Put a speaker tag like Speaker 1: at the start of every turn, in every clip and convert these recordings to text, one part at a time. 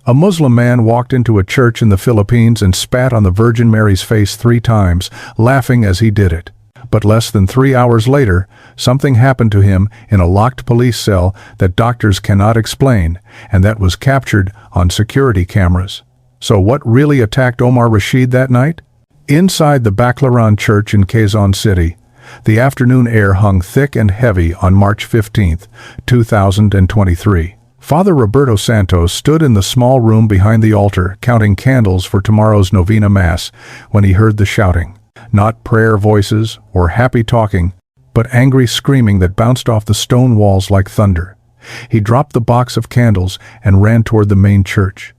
Speaker 1: A Muslim man walked into a church in the Philippines and spat on the Virgin Mary's face 3 times, laughing as he did it. But less than 3 hours later, something happened to him in a locked police cell that doctors cannot explain, and that was captured on security cameras. So what really attacked Omar Rashid that night? Inside the Baclaran Church in Quezon City, the afternoon air hung thick and heavy on March 15, 2023. Father Roberto Santos stood in the small room behind the altar counting candles for tomorrow's novena mass when he heard the shouting. Not prayer voices or happy talking, but angry screaming that bounced off the stone walls like thunder. He dropped the box of candles and ran toward the main church.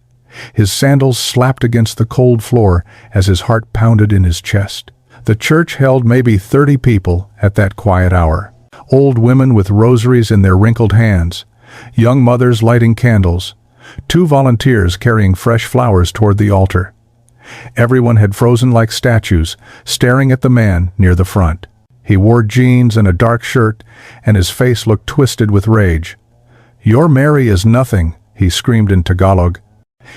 Speaker 1: His sandals slapped against the cold floor as his heart pounded in his chest. The church held maybe 30 people at that quiet hour. Old women with rosaries in their wrinkled hands, young mothers lighting candles, 2 volunteers carrying fresh flowers toward the altar. Everyone had frozen like statues, staring at the man near the front. He wore jeans and a dark shirt, and his face looked twisted with rage. "Your Mary is nothing," he screamed in Tagalog,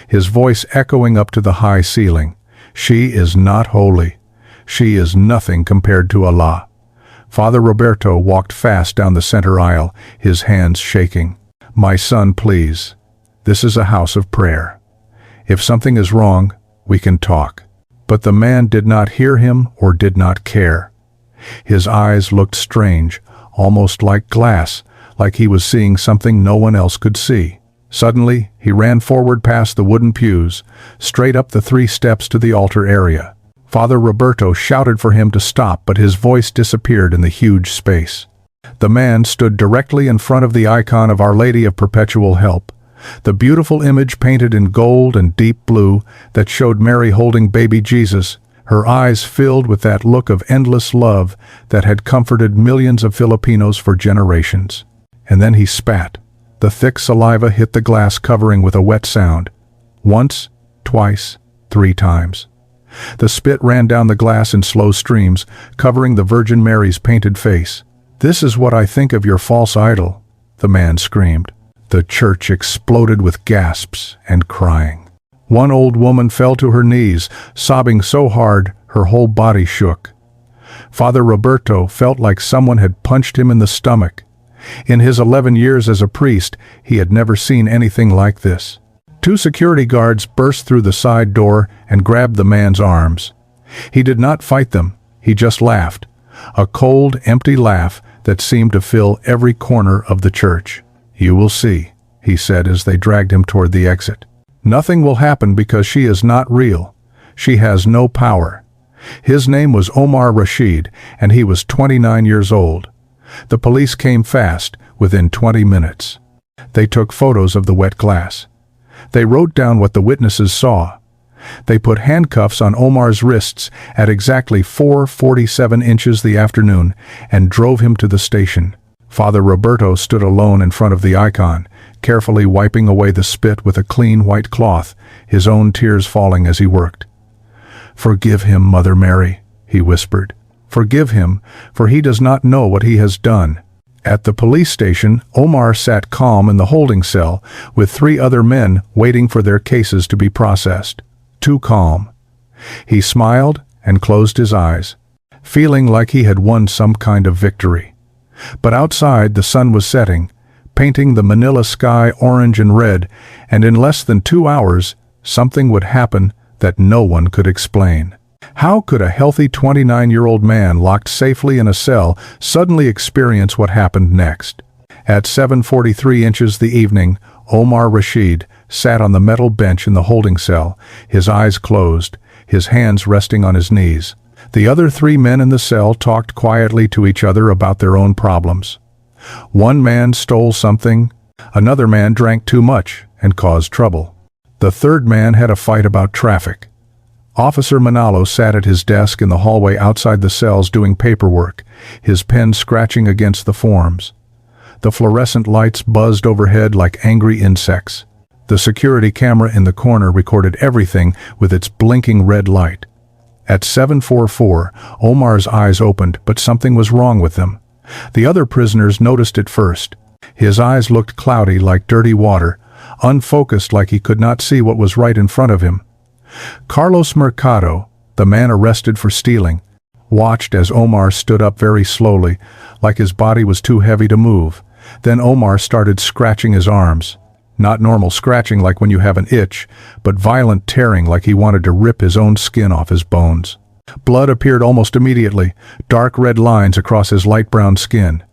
Speaker 1: his voice echoing up to the high ceiling. "She is not holy. She is nothing compared to Allah." Father Roberto walked fast down the center aisle, his hands shaking. "My son, please. This is a house of prayer. If something is wrong, we can talk." But the man did not hear him or did not care. His eyes looked strange, almost like glass, like he was seeing something no one else could see. Suddenly, he ran forward past the wooden pews, straight up the 3 steps to the altar area. Father Roberto shouted for him to stop, but his voice disappeared in the huge space. The man stood directly in front of the icon of Our Lady of Perpetual Help, the beautiful image painted in gold and deep blue that showed Mary holding baby Jesus, her eyes filled with that look of endless love that had comforted millions of Filipinos for generations. And then he spat. The thick saliva hit the glass covering with a wet sound. Once, twice, 3 times. The spit ran down the glass in slow streams, covering the Virgin Mary's painted face. "This is what I think of your false idol," the man screamed. The church exploded with gasps and crying. One old woman fell to her knees, sobbing so hard her whole body shook. Father Roberto felt like someone had punched him in the stomach. In his 11 years as a priest, he had never seen anything like this. 2 security guards burst through the side door and grabbed the man's arms. He did not fight them, he just laughed. A cold, empty laugh that seemed to fill every corner of the church. "You will see," he said as they dragged him toward the exit. "Nothing will happen because she is not real. She has no power." His name was Omar Rashid, and he was 29 years old. The police came fast, within 20 minutes. They took photos of the wet glass. They wrote down what the witnesses saw. They put handcuffs on Omar's wrists at exactly 4:47 inches the afternoon and drove him to the station. Father Roberto stood alone in front of the icon, carefully wiping away the spit with a clean white cloth, his own tears falling as he worked. "Forgive him, Mother Mary," he whispered. "Forgive him, for he does not know what he has done." At the police station, Omar sat calm in the holding cell, with 3 other men waiting for their cases to be processed. Too calm. He smiled and closed his eyes, feeling like he had won some kind of victory. But outside the sun was setting, painting the Manila sky orange and red, and in less than 2 hours, something would happen that no one could explain. How could a healthy 29-year-old man locked safely in a cell suddenly experience what happened next? At 7:43 inches the evening, Omar Rashid sat on the metal bench in the holding cell, his eyes closed, his hands resting on his knees. The other 3 men in the cell talked quietly to each other about their own problems. One man stole something, another man drank too much and caused trouble. The 3rd man had a fight about traffic. Officer Manalo sat at his desk in the hallway outside the cells doing paperwork, his pen scratching against the forms. The fluorescent lights buzzed overhead like angry insects. The security camera in the corner recorded everything with its blinking red light. At 7:44, Omar's eyes opened, but something was wrong with them. The other prisoners noticed it first. His eyes looked cloudy like dirty water, unfocused like he could not see what was right in front of him. Carlos Mercado, the man arrested for stealing, watched as Omar stood up very slowly, like his body was too heavy to move. Then Omar started scratching his arms. Not normal scratching like when you have an itch, but violent tearing like he wanted to rip his own skin off his bones. Blood appeared almost immediately, dark red lines across his light brown skin.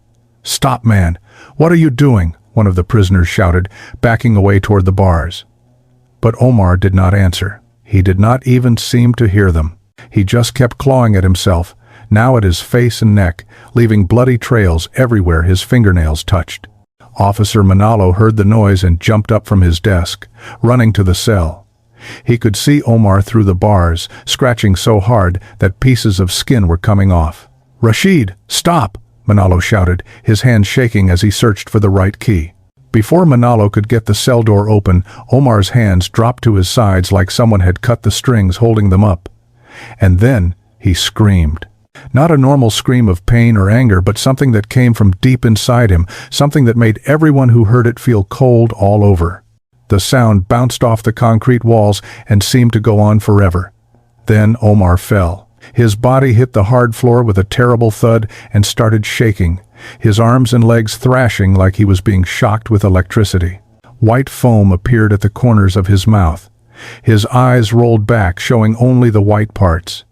Speaker 1: "Stop, man! What are you doing?" one of the prisoners shouted, backing away toward the bars. But Omar did not answer. He did not even seem to hear them. He just kept clawing at himself, now at his face and neck, leaving bloody trails everywhere his fingernails touched. Officer Manalo heard the noise and jumped up from his desk, running to the cell. He could see Omar through the bars, scratching so hard that pieces of skin were coming off. "Rashid, stop!" Manalo shouted, his hands shaking as he searched for the right key. Before Manalo could get the cell door open, Omar's hands dropped to his sides like someone had cut the strings holding them up. And then he screamed. Not a normal scream of pain or anger, but something that came from deep inside him, something that made everyone who heard it feel cold all over. The sound bounced off the concrete walls and seemed to go on forever. Then Omar fell. His body hit the hard floor with a terrible thud and started shaking, his arms and legs thrashing like he was being shocked with electricity. White foam appeared at the corners of his mouth. His eyes rolled back, showing only the white parts.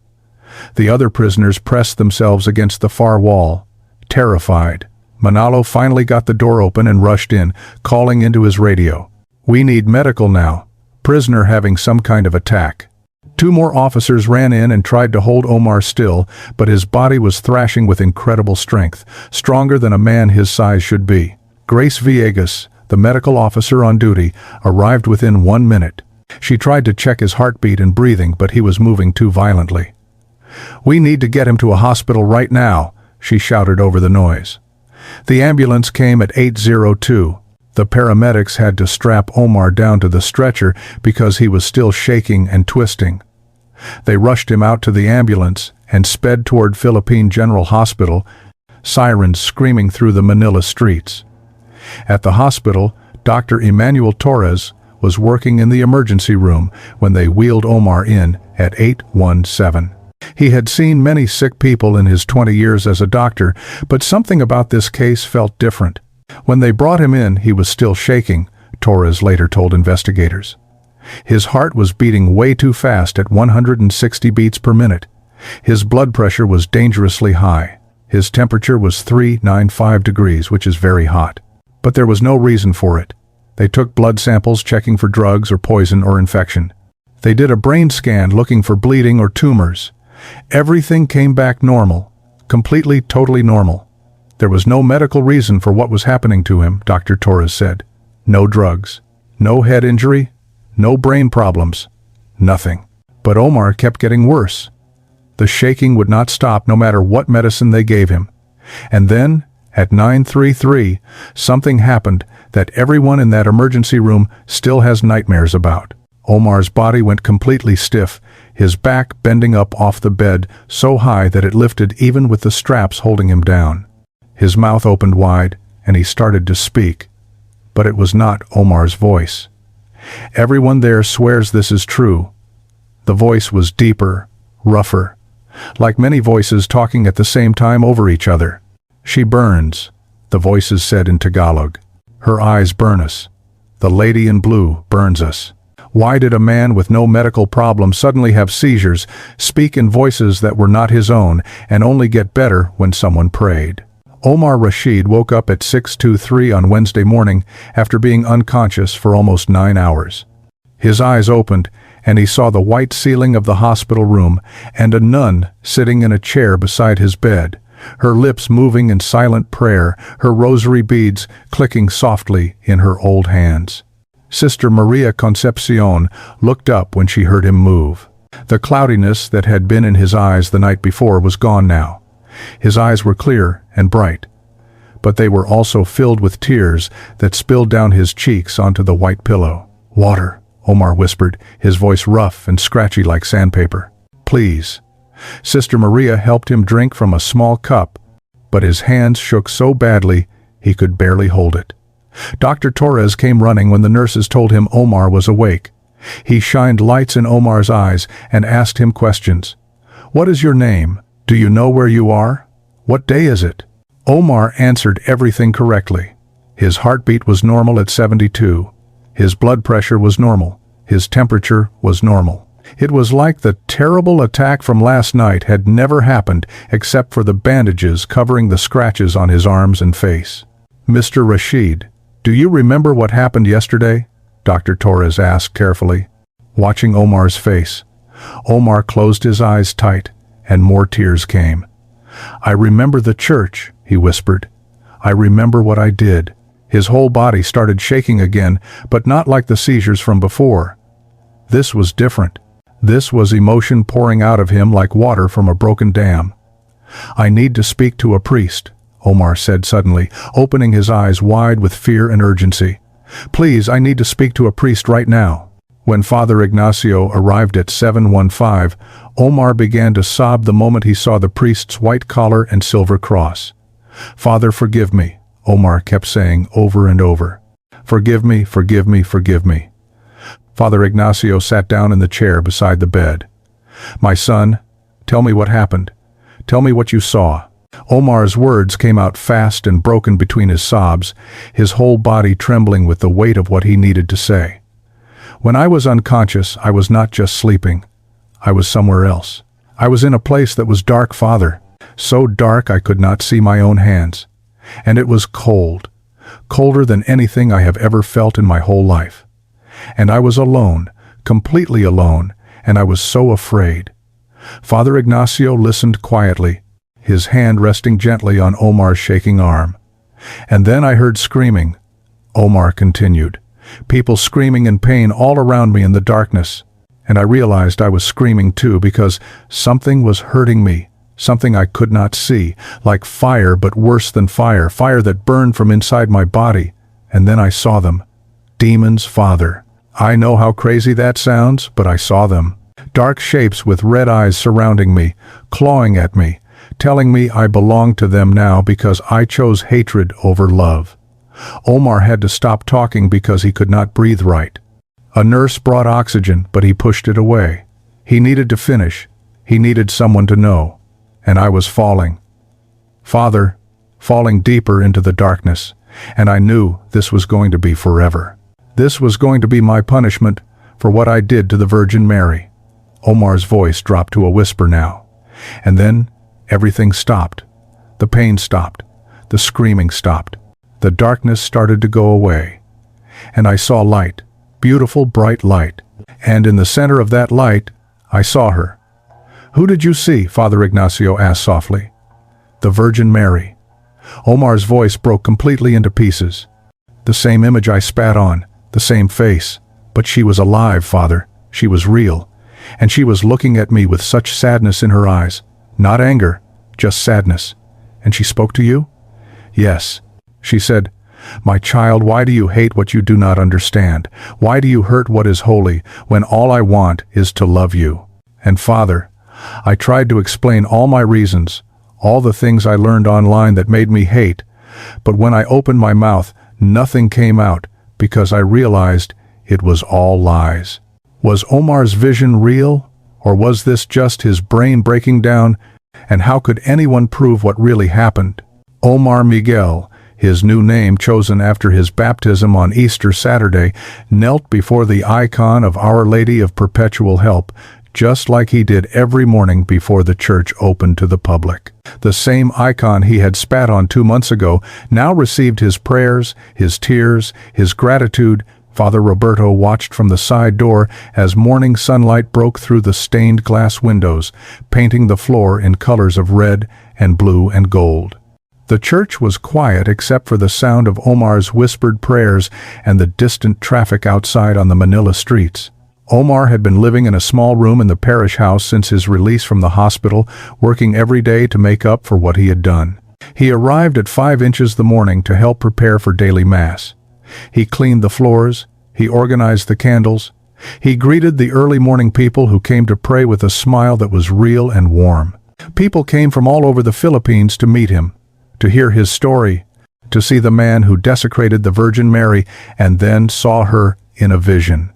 Speaker 1: The other prisoners pressed themselves against the far wall, terrified. Manalo finally got the door open and rushed in, calling into his radio. "We need medical now. Prisoner having some kind of attack." 2 more officers ran in and tried to hold Omar still, but his body was thrashing with incredible strength, stronger than a man his size should be. Grace Villegas, the medical officer on duty, arrived within 1 minute. She tried to check his heartbeat and breathing, but he was moving too violently. "We need to get him to a hospital right now," she shouted over the noise. The ambulance came at 8:02. The paramedics had to strap Omar down to the stretcher because he was still shaking and twisting. They rushed him out to the ambulance and sped toward Philippine General Hospital, sirens screaming through the Manila streets. At the hospital, Dr. Emmanuel Torres was working in the emergency room when they wheeled Omar in at 8:17. He had seen many sick people in his 20 years as a doctor, but something about this case felt different. When they brought him in, he was still shaking, Torres later told investigators. His heart was beating way too fast at 160 beats per minute. His blood pressure was dangerously high. His temperature was 395 degrees, which is very hot. But there was no reason for it. They took blood samples checking for drugs or poison or infection. They did a brain scan looking for bleeding or tumors. Everything came back normal, completely, totally normal. There was no medical reason for what was happening to him, Dr. Torres said. No drugs, no head injury, no brain problems, nothing. But Omar kept getting worse. The shaking would not stop no matter what medicine they gave him. And then, at 9:33, something happened that everyone in that emergency room still has nightmares about. Omar's body went completely stiff, his back bending up off the bed so high that it lifted even with the straps holding him down. His mouth opened wide, and he started to speak. But it was not Omar's voice. Everyone there swears this is true. The voice was deeper, rougher, like many voices talking at the same time over each other. "She burns," the voices said in Tagalog. "Her eyes burn us. The lady in blue burns us." Why did a man with no medical problem suddenly have seizures, speak in voices that were not his own, and only get better when someone prayed? Omar Rashid woke up at 6:23 on Wednesday morning after being unconscious for almost 9 hours. His eyes opened, and he saw the white ceiling of the hospital room and a nun sitting in a chair beside his bed, her lips moving in silent prayer, her rosary beads clicking softly in her old hands. Sister Maria Concepcion looked up when she heard him move. The cloudiness that had been in his eyes the night before was gone now. His eyes were clear and bright, but they were also filled with tears that spilled down his cheeks onto the white pillow. "Water," Omar whispered, his voice rough and scratchy like sandpaper. "Please." Sister Maria helped him drink from a small cup, but his hands shook so badly he could barely hold it. Dr. Torres came running when the nurses told him Omar was awake. He shined lights in Omar's eyes and asked him questions. "What is your name? Do you know where you are? What day is it?" Omar answered everything correctly. His heartbeat was normal at 72. His blood pressure was normal. His temperature was normal. It was like the terrible attack from last night had never happened except for the bandages covering the scratches on his arms and face. "Mr. Rashid, do you remember what happened yesterday?" Dr. Torres asked carefully, watching Omar's face. Omar closed his eyes tight, and more tears came. "I remember the church," he whispered. "I remember what I did." His whole body started shaking again, but not like the seizures from before. This was different. This was emotion pouring out of him like water from a broken dam. "I need to speak to a priest," Omar said suddenly, opening his eyes wide with fear and urgency. "Please, I need to speak to a priest right now." When Father Ignacio arrived at 715, Omar began to sob the moment he saw the priest's white collar and silver cross. "Father, forgive me," Omar kept saying over and over. "Forgive me, forgive me, forgive me." Father Ignacio sat down in the chair beside the bed. "My son, tell me what happened. Tell me what you saw." Omar's words came out fast and broken between his sobs, his whole body trembling with the weight of what he needed to say. "When I was unconscious, I was not just sleeping. I was somewhere else. I was in a place that was dark, Father. So dark I could not see my own hands. And it was cold. Colder than anything I have ever felt in my whole life. And I was alone, completely alone, and I was so afraid." Father Ignacio listened quietly, his hand resting gently on Omar's shaking arm. "And then I heard screaming," Omar continued. "People screaming in pain all around me in the darkness. And I realized I was screaming too because something was hurting me, something I could not see, like fire but worse than fire, fire that burned from inside my body. And then I saw them. Demons, Father. I know how crazy that sounds, but I saw them. Dark shapes with red eyes surrounding me, clawing at me, telling me I belonged to them now because I chose hatred over love." Omar had to stop talking because he could not breathe right. A nurse brought oxygen, but he pushed it away. He needed to finish. He needed someone to know. And I was falling. Father, falling deeper into the darkness. And I knew this was going to be forever. This was going to be my punishment for what I did to the Virgin Mary. Omar's voice dropped to a whisper now. And then everything stopped. The pain stopped. The screaming stopped. The darkness started to go away. And I saw light, beautiful bright light. And in the center of that light, I saw her. "Who did you see?" Father Ignacio asked softly. "The Virgin Mary." Omar's voice broke completely into pieces. "The same image I spat on, the same face. But she was alive, Father. She was real. And she was looking at me with such sadness in her eyes. Not anger, just sadness. And she spoke to you?" "Yes." She said, "My child, why do you hate what you do not understand? Why do you hurt what is holy, when all I want is to love you?" And Father, I tried to explain all my reasons, all the things I learned online that made me hate, but when I opened my mouth, nothing came out, because I realized it was all lies. Was Omar's vision real, or was this just his brain breaking down, and how could anyone prove what really happened? Omar Miguel, his new name chosen after his baptism on Easter Saturday, knelt before the icon of Our Lady of Perpetual Help, just like he did every morning before the church opened to the public. The same icon he had spat on 2 months ago now received his prayers, his tears, his gratitude. Father Roberto watched from the side door as morning sunlight broke through the stained glass windows, painting the floor in colors of red and blue and gold. The church was quiet except for the sound of Omar's whispered prayers and the distant traffic outside on the Manila streets. Omar had been living in a small room in the parish house since his release from the hospital, working every day to make up for what he had done. He arrived at 5 inches the morning to help prepare for daily mass. He cleaned the floors, he organized the candles, he greeted the early morning people who came to pray with a smile that was real and warm. People came from all over the Philippines to meet him, to hear his story, to see the man who desecrated the Virgin Mary and then saw her in a vision.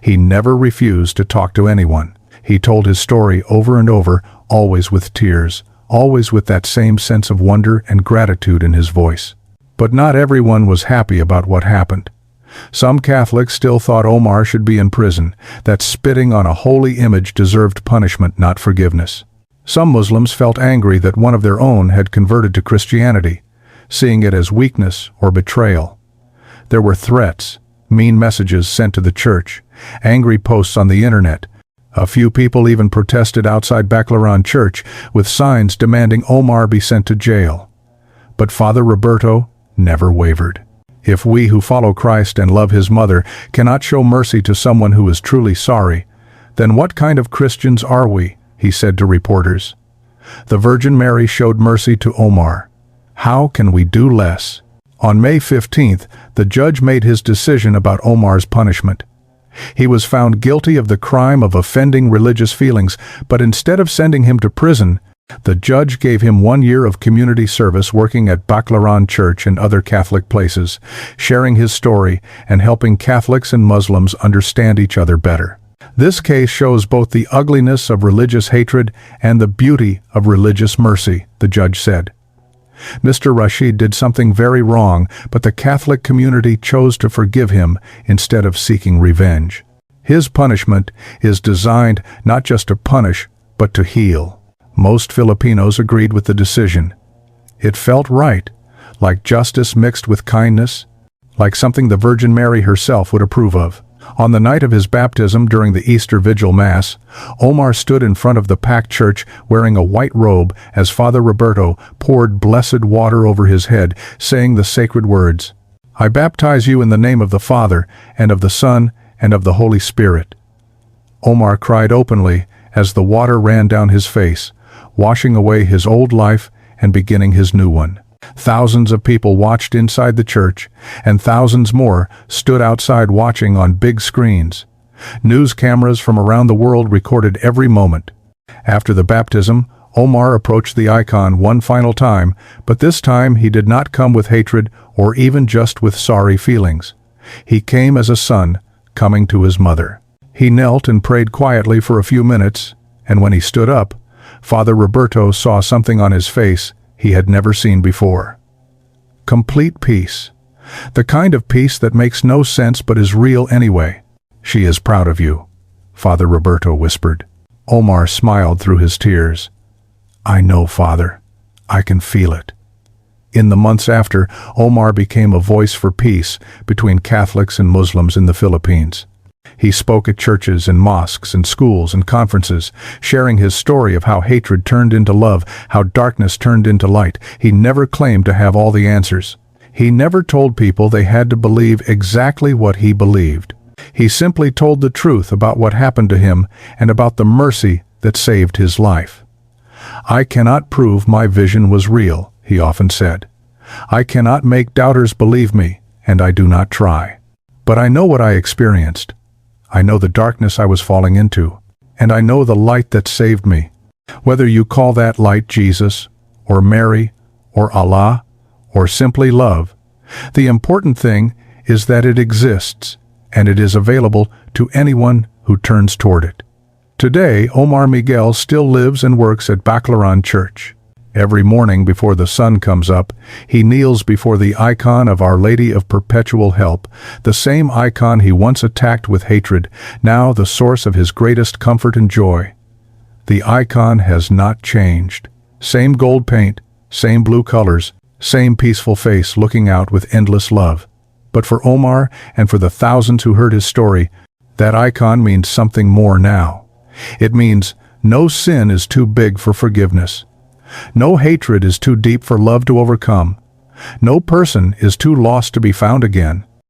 Speaker 1: He never refused to talk to anyone. He told his story over and over, always with tears, always with that same sense of wonder and gratitude in his voice. But not everyone was happy about what happened. Some Catholics still thought Omar should be in prison, that spitting on a holy image deserved punishment, not forgiveness. Some Muslims felt angry that one of their own had converted to Christianity, seeing it as weakness or betrayal. There were threats, mean messages sent to the church, angry posts on the internet. A few people even protested outside Baclaran Church with signs demanding Omar be sent to jail. But Father Roberto never wavered. If we who follow Christ and love his mother cannot show mercy to someone who is truly sorry, then what kind of Christians are we? He said to reporters. The Virgin Mary showed mercy to Omar. How can we do less? On May 15th, the judge made his decision about Omar's punishment. He was found guilty of the crime of offending religious feelings, but instead of sending him to prison, the judge gave him 1 year of community service working at Baclaran Church and other Catholic places, sharing his story and helping Catholics and Muslims understand each other better. This case shows both the ugliness of religious hatred and the beauty of religious mercy, the judge said. Mr. Rashid did something very wrong, but the Catholic community chose to forgive him instead of seeking revenge. His punishment is designed not just to punish, but to heal. Most Filipinos agreed with the decision. It felt right, like justice mixed with kindness, like something the Virgin Mary herself would approve of. On the night of his baptism during the Easter Vigil Mass, Omar stood in front of the packed church wearing a white robe as Father Roberto poured blessed water over his head, saying the sacred words, "I baptize you in the name of the Father, and of the Son, and of the Holy Spirit." Omar cried openly as the water ran down his face, washing away his old life and beginning his new one. Thousands of people watched inside the church, and thousands more stood outside watching on big screens. News cameras from around the world recorded every moment. After the baptism, Omar approached the icon one final time, but this time he did not come with hatred or even just with sorry feelings. He came as a son, coming to his mother. He knelt and prayed quietly for a few minutes, and when he stood up, Father Roberto saw something on his face he had never seen before. Complete peace. The kind of peace that makes no sense but is real anyway. "She is proud of you," Father Roberto whispered. Omar smiled through his tears. "I know, Father. I can feel it." In the months after, Omar became a voice for peace between Catholics and Muslims in the Philippines. He spoke at churches and mosques and schools and conferences, sharing his story of how hatred turned into love, how darkness turned into light. He never claimed to have all the answers. He never told people they had to believe exactly what he believed. He simply told the truth about what happened to him and about the mercy that saved his life. "I cannot prove my vision was real," he often said. "I cannot make doubters believe me, and I do not try. But I know what I experienced. I know the darkness I was falling into, and I know the light that saved me. Whether you call that light Jesus, or Mary, or Allah, or simply love, the important thing is that it exists, and it is available to anyone who turns toward it." Today, Omar Miguel still lives and works at Baclaran Church. Every morning before the sun comes up, he kneels before the icon of Our Lady of Perpetual Help, the same icon he once attacked with hatred, now the source of his greatest comfort and joy. The icon has not changed. Same gold paint, same blue colors, same peaceful face looking out with endless love. But for Omar and for the thousands who heard his story, that icon means something more now. It means no sin is too big for forgiveness. No hatred is too deep for love to overcome. No person is too lost to be found again.